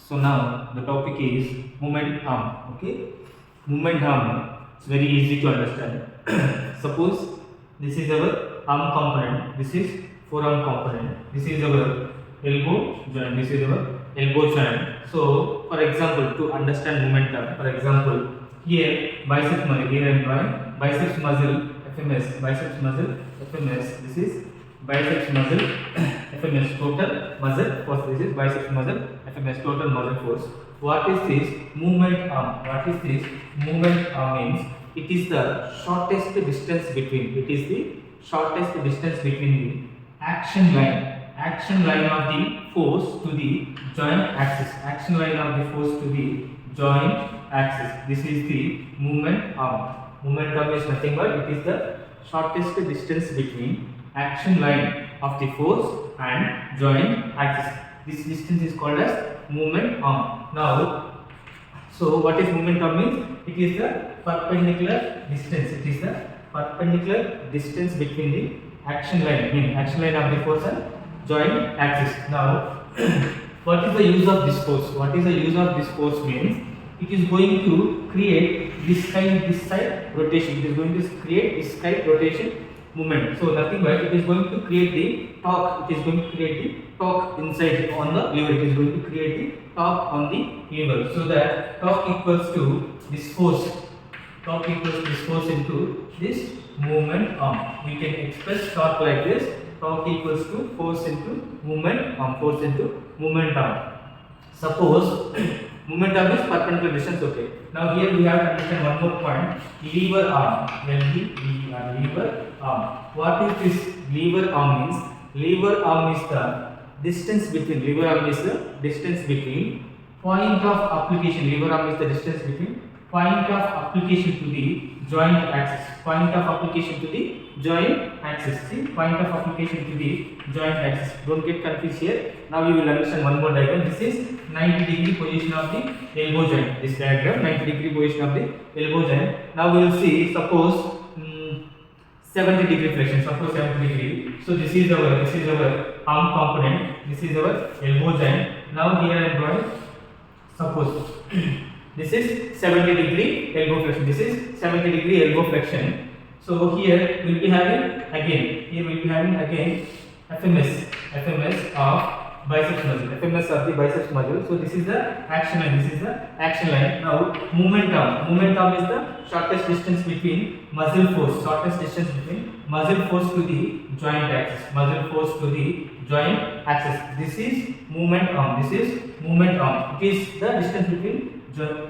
So now the topic is movement arm. Okay, movement arm. It's very easy to understand. Suppose this is our arm component. This is forearm component. This is our elbow joint. This is our elbow joint. So for example, to understand movement arm, for example, here biceps muscle. Here I am drawing biceps muscle FMS. Biceps muscle FMS. This is biceps muscle FMS total muscle force. This is biceps muscle FMS total muscle force. What is this movement arm? What is this movement arm means? It is the shortest distance between. It is the shortest distance between the action line of the force to the joint axis. Action line of the force to the joint axis. This is the movement arm. Movement arm is nothing but it is the shortest distance between action line of the force and joint axis. This distance is called as movement arm. Now, so what is movement arm means? It is the perpendicular distance. It is the perpendicular distance between the action line of the force and joint axis. Now, what is the use of this force? What is the use of this force means? It is going to create this side rotation. It is going to create this side rotation movement. So nothing but it is going to create the torque. It is going to create the torque inside on the lever. It is going to create the torque on the lever. So that torque equals to this force. Torque equals this force into this movement arm. We can express torque like this. Torque equals to force into movement arm. Force into movement arm. Suppose movement arm is perpendicular distance. Okay. Now here we have to understand one more point. Lever arm. Lever arm. What is this lever arm means? Lever arm is the distance between. Lever arm is the distance between point of application. Lever arm is the distance between point of application to the joint axis. Point of application to the joint axis. See, point of application to the joint axis. Don't get confused here. Now you will understand one more diagram. This is 90-degree position of the elbow joint. This diagram 90-degree position of the elbow joint. Now we will see. Suppose 70-degree flexion. Suppose 70 degree. So this is our arm component. This is our elbow joint. Now here I am drawing. Suppose this is 70-degree elbow flexion. This is 70-degree elbow flexion. So here we will be having again. FMS of biceps muscle. FMS of the biceps muscle. So this is the action line. This is the action line. Now movement arm. Movement arm is the shortest distance between muscle force. Shortest distance between muscle force to the joint axis. Muscle force to the joint axis. This is movement arm. This is movement arm. It is the distance between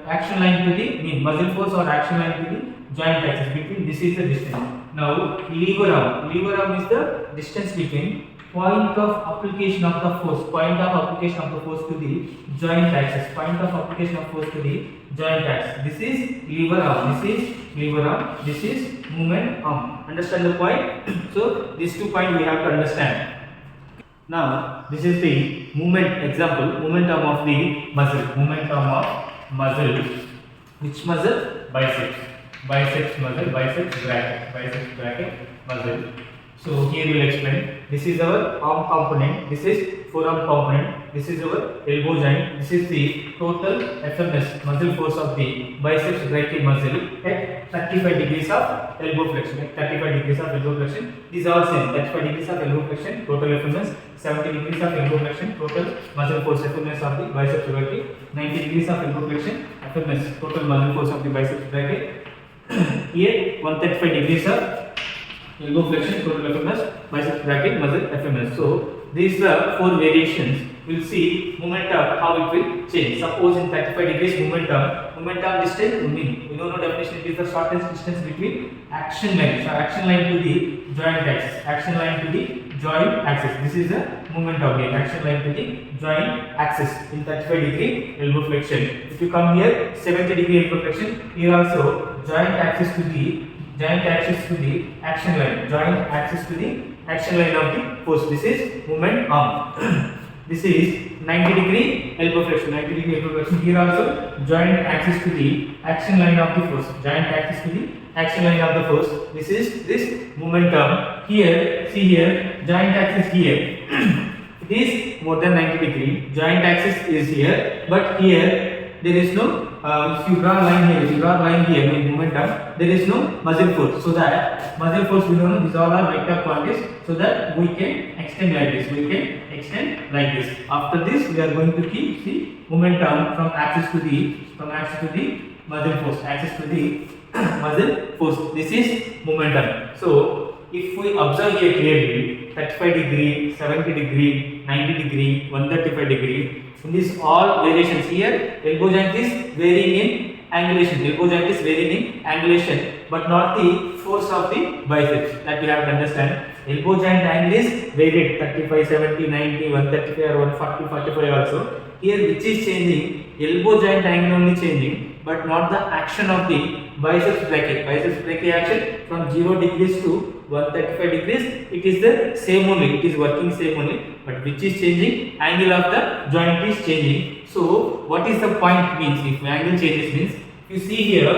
action line to the muscle force or action line to the joint axis. Between this is the distance. Now lever arm. Lever arm is the distance between point of application of the force. Point of application of the force to the joint axis. Point of application of force to the joint axis. This is lever arm. This is lever arm. This is movement arm. Understand the point? So these 2 points we have to understand. Now this is the movement example. Movement arm of the muscle. Movement arm of muscle. Which muscle? Biceps. Biceps muscle. Biceps bracket muscle. So here we will explain. This is our arm component. This is forearm component. This is our elbow joint. This is the total FMS muscle force of the biceps brachii muscle at 35 degrees of elbow flexion. At 35 degrees of elbow flexion. These are same. 35 degrees of elbow flexion. Total FMS. 70 degrees of elbow flexion. Total muscle force FMS of the biceps brachii. 90 degrees of elbow flexion. FMS. Total muscle force of the biceps brachii. Here 135 degrees of elbow flexion, total FMS, biceps brachii, muscle FMS. So these are 4 variations. We'll see momentum how it will change. Suppose in 35 degrees momentum distance we know definition. It is the shortest distance between action line. So action line to the joint axis. Action line to the joint axis. This is the momentum here. Action line to the joint axis in 35 degree elbow flexion. If you come here 70 degree elbow flexion, here also joint axis to the action line. Joint axis to the action line of the force. This is movement arm. This is 90 degree elbow flexion. 90 degree elbow flexion. Here also joint axis to the action line of the force. Joint axis to the action line of the force. This is this movement arm. Here, see here, joint axis here. this more than 90 degree. Joint axis is here, but here there is no. If you draw a line here, if you draw a line here, mean momentum, there is no muscle force. So that muscle force we know these all are vector quantities. So that we can extend like this. We can extend like this. After this, we are going to keep the momentum from axis to the muscle force. Axis to the muscle force. This is momentum. So if we observe here clearly, 35 degree, 70 degree, 90 degree, 135 degree. In this all variations here, elbow joint is varying in angulation. Elbow joint is varying in angulation, but not the force of the biceps. That we have to understand. Elbow joint angle is varied 35, 70, 90, 135 or 140, 45 also. Here which is changing, elbow joint angle only changing, but not the action of the biceps brachii. Biceps brachii action from 0 degrees to 135 degrees, it is the same only, it is working same only, but which is changing, angle of the joint is changing. So what is the point means, if angle changes means, you see here,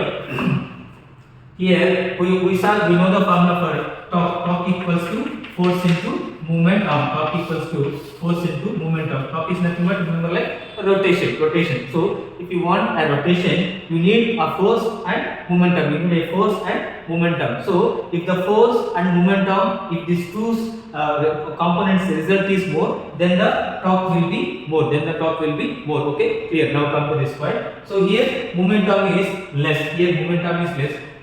here we know the formula for torque equals to force into movement arm. Torque equals to force into movement arm. Torque is nothing but remember like a rotation. So if you want a rotation, you need a force and momentum. You need a force and momentum. So if the force and momentum, if these two components result is more, then the torque will be more. Okay, clear. Now come to this point. So here momentum is less.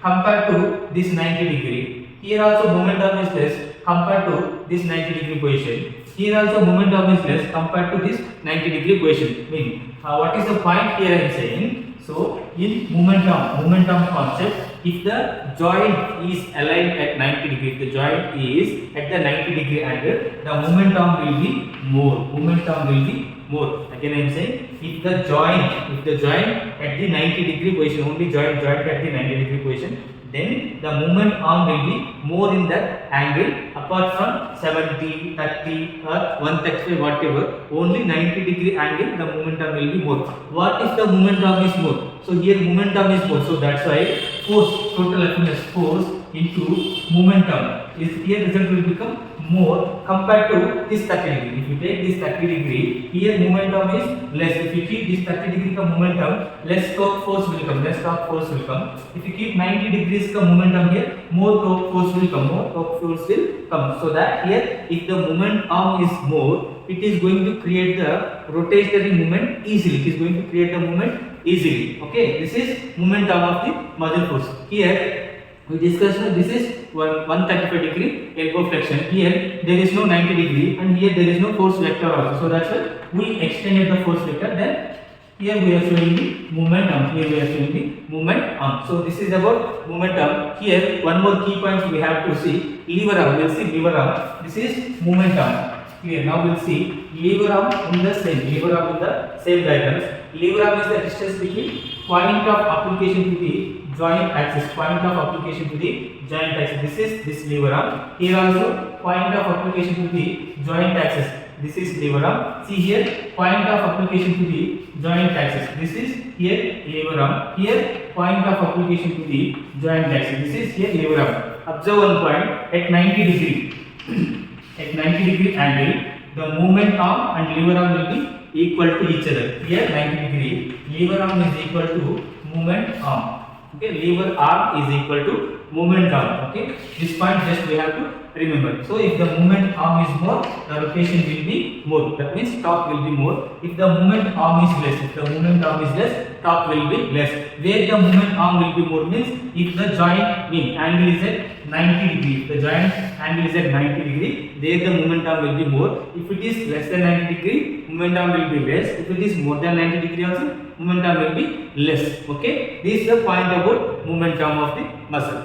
Compared to this 90 degree. Here also momentum is less compared to this 90 degree position. Here also momentum is less compared to this 90 degree position. Meaning, what is the point here I am saying? So, in momentum concept, if the joint is aligned at 90 degree, if the joint is at the 90 degree angle, the momentum will be more. Again I am saying, if the joint at the 90 degree position, only joint at the 90 degree position, then the movement arm will be more in that angle, apart from 70, 30 or 135 whatever, only 90 degree angle the momentum will be more. What if the momentum is more? So here momentum is more, so that's why force, total effectiveness force into momentum is here, result will become more compared to this 30 degree. If you take this 30 degree, here momentum is less. If you keep this 30 degree ka momentum, less torque force will come. If you keep 90 degrees ka momentum here, more torque force will come. So that here, if the moment arm is more, it is going to create the rotatory movement easily. Okay, this is momentum of the muscle force. Here we discussed this is 135 degree elbow flexion. Here there is no 90 degree and here there is no force vector also. So that's why we extended the force vector. Then here we are showing the moment arm. So this is about momentum. Here one more key point we have to see, lever arm. We'll see lever arm. This is momentum. Clear. Now we'll see lever arm in the same diagrams. Lever arm is the distance between point of application to the joint axis. This is this lever arm. Here also point of application to the joint axis. This is lever arm. See here point of application to the joint axis. This is here lever arm. Here point of application to the joint axis. This is here lever arm. Observe one point at 90 degree. At 90 degree angle, the movement arm and lever arm will be equal to each other. Here 90 degree, lever arm is equal to movement arm. Okay, lever arm is equal to movement arm. Okay, this point just we have to remember. So if the movement arm is more, the rotation will be more. That means torque will be more. If the movement arm is less, torque will be less. Where the movement arm will be more means if the joint angle is at 90 degree. If the joint angle is at 90 degree, there the momentum will be more. If it is less than 90 degree, momentum will be less. If it is more than 90 degree also, momentum will be less. Okay, this is the point about momentum of the muscle.